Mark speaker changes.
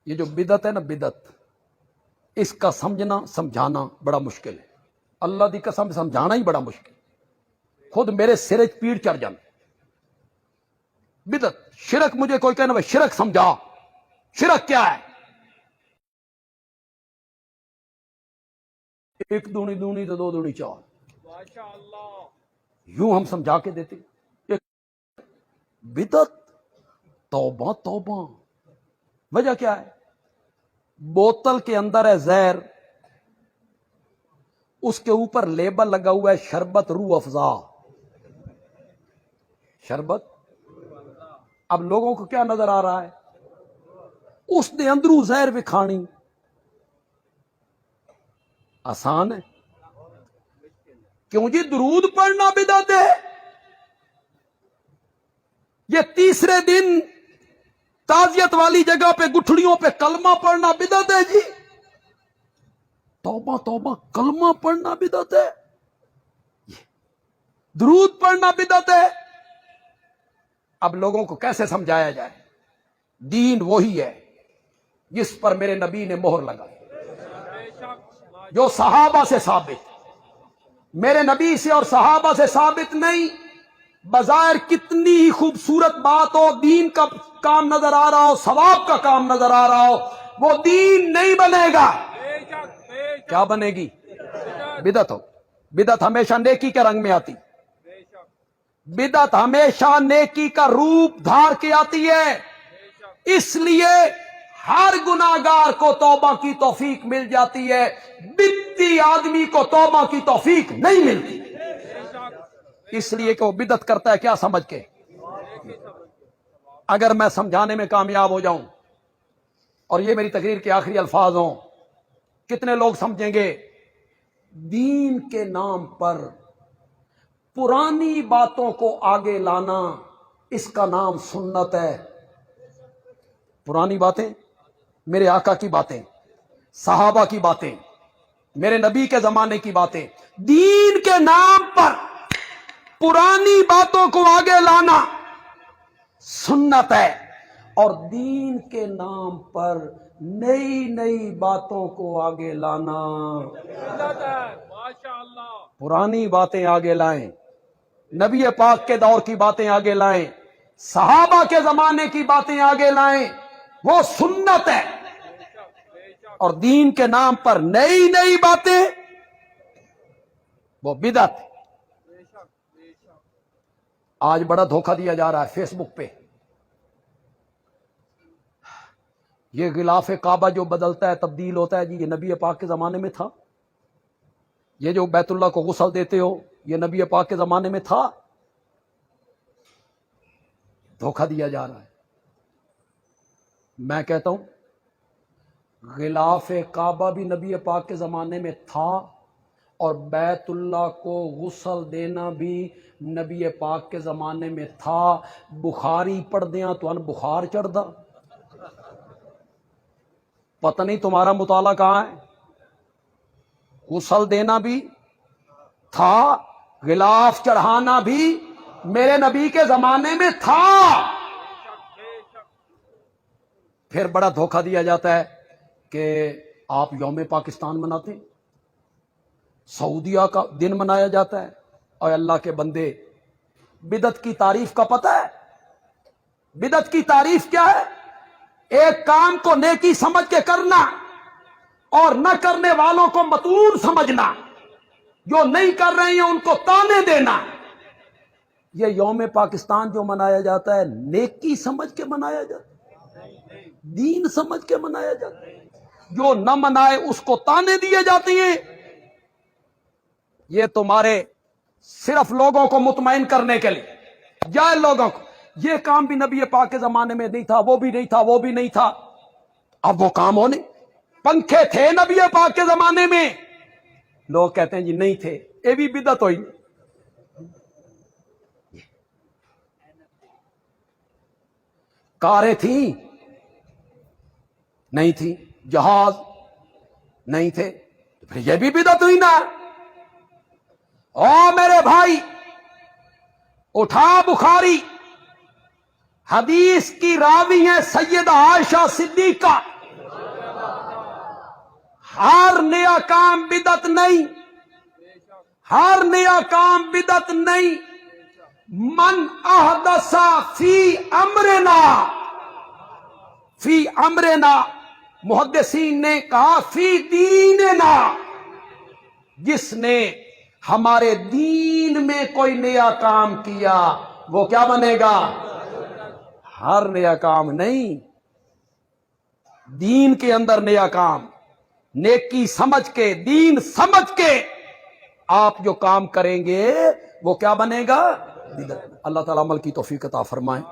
Speaker 1: یہ جو بدعت ہے نا، بدعت، اس کا سمجھنا سمجھانا بڑا مشکل ہے. اللہ دی قسم سمجھانا ہی بڑا مشکل. خود میرے سر پیڑ چڑھ جانا. بدعت شرک، مجھے کوئی کہنا بھائی شرک سمجھا، شرک کیا ہے؟ ایک دونی دونی تو دو دونی چار، یوں ہم سمجھا کے دیتے. بدعت، توبہ توبہ. وجہ کیا ہے؟ بوتل کے اندر ہے زہر، اس کے اوپر لیبل لگا ہوا ہے شربت روح افزا. شربت. اب لوگوں کو کیا نظر آ رہا ہے؟ اس نے اندروں زہر بھی کھانی. آسان ہے؟ کیوں جی؟ درود پڑھنا بدعت ہے. یہ تیسرے دن تعزیت والی جگہ پہ گٹھڑیوں پہ کلمہ پڑھنا بدعت ہے جی. توبہ توبہ، کلمہ پڑھنا بدعت ہے، درود پڑھنا بدعت ہے. اب لوگوں کو کیسے سمجھایا جائے؟ دین وہی ہے جس پر میرے نبی نے مہر لگائی، جو صحابہ سے ثابت، میرے نبی سے اور صحابہ سے ثابت نہیں. بظاہر کتنی ہی خوبصورت بات ہو، دین کا کام نظر آ رہا ہو، ثواب کا کام نظر آ رہا ہو، وہ دین نہیں بنے گا. کیا بنے گی؟ بدعت ہو. بدعت ہمیشہ نیکی کے رنگ میں آتی، بدعت ہمیشہ نیکی کا روپ دھار کے آتی ہے. اس لیے ہر گناہگار کو توبہ کی توفیق مل جاتی ہے، بدعتی آدمی کو توبہ کی توفیق نہیں ملتی، اس لیے کہ وہ بدعت کرتا ہے کیا سمجھ کے. اگر میں سمجھانے میں کامیاب ہو جاؤں اور یہ میری تقریر کے آخری الفاظ ہوں، کتنے لوگ سمجھیں گے دین کے نام پر پرانی باتوں کو آگے لانا، اس کا نام سنت ہے. پرانی باتیں، میرے آقا کی باتیں، صحابہ کی باتیں، میرے نبی کے زمانے کی باتیں، دین کے نام پر پرانی باتوں کو آگے لانا سنت ہے. اور دین کے نام پر نئی نئی باتوں کو آگے لانا، پرانی باتیں آگے لائیں، نبی پاک کے دور کی باتیں آگے لائیں، صحابہ کے زمانے کی باتیں آگے لائیں، وہ سنت ہے. اور دین کے نام پر نئی نئی باتیں وہ بدعت ہے. آج بڑا دھوکہ دیا جا رہا ہے فیس بک پہ. یہ غلاف کعبہ جو بدلتا ہے، تبدیل ہوتا ہے جی، یہ نبی پاک کے زمانے میں تھا. یہ جو بیت اللہ کو غسل دیتے ہو، یہ نبی پاک کے زمانے میں تھا. دھوکہ دیا جا رہا ہے. میں کہتا ہوں غلاف کعبہ بھی نبی پاک کے زمانے میں تھا، اور بیت اللہ کو غسل دینا بھی نبی پاک کے زمانے میں تھا. بخاری پڑھ دیاں تو ان بخار چڑھ دا. پتہ نہیں تمہارا مطالعہ کہاں ہے. غسل دینا بھی تھا، غلاف چڑھانا بھی میرے نبی کے زمانے میں تھا. پھر بڑا دھوکہ دیا جاتا ہے کہ آپ یوم پاکستان مناتے ہیں، سعودیہ کا دن منایا جاتا ہے. اور اللہ کے بندے، بدعت کی تعریف کا پتہ ہے؟ بدعت کی تعریف کیا ہے؟ ایک کام کو نیکی سمجھ کے کرنا اور نہ کرنے والوں کو مطلوب سمجھنا، جو نہیں کر رہے ہیں ان کو تانے دینا. یہ یوم پاکستان جو منایا جاتا ہے، نیکی سمجھ کے منایا جاتا ہے، دین سمجھ کے منایا جاتا ہے. جو نہ منائے اس کو تانے دیے جاتے ہیں. یہ تمہارے صرف لوگوں کو مطمئن کرنے کے لیے، جائے لوگوں کو یہ کام بھی نبی پاک کے زمانے میں نہیں تھا، وہ بھی نہیں تھا، وہ بھی نہیں تھا. اب وہ کام ہونے. پنکھے تھے نبی پاک کے زمانے میں، لوگ کہتے ہیں جی نہیں تھے. یہ بھی بدعت ہوئی. کاریں تھیں؟ نہیں تھی. جہاز نہیں تھے؟ پھر یہ بھی بدعت ہوئی نا. او میرے بھائی، اٹھا بخاری، حدیث کی راوی ہیں سیدہ عائشہ صدیقہ، ہر نیا کام بدعت نہیں، ہر نیا کام بدعت نہیں۔ من احدث فی امرنا، فی امرنا، محدثین نے کہا فی دیننا، جس نے ہمارے دین میں کوئی نیا کام کیا وہ کیا بنے گا؟ ہر نیا کام نہیں، دین کے اندر نیا کام، نیکی سمجھ کے، دین سمجھ کے آپ جو کام کریں گے وہ کیا بنے گا؟ اللہ تعالیٰ عمل کی توفیق عطا فرمائے۔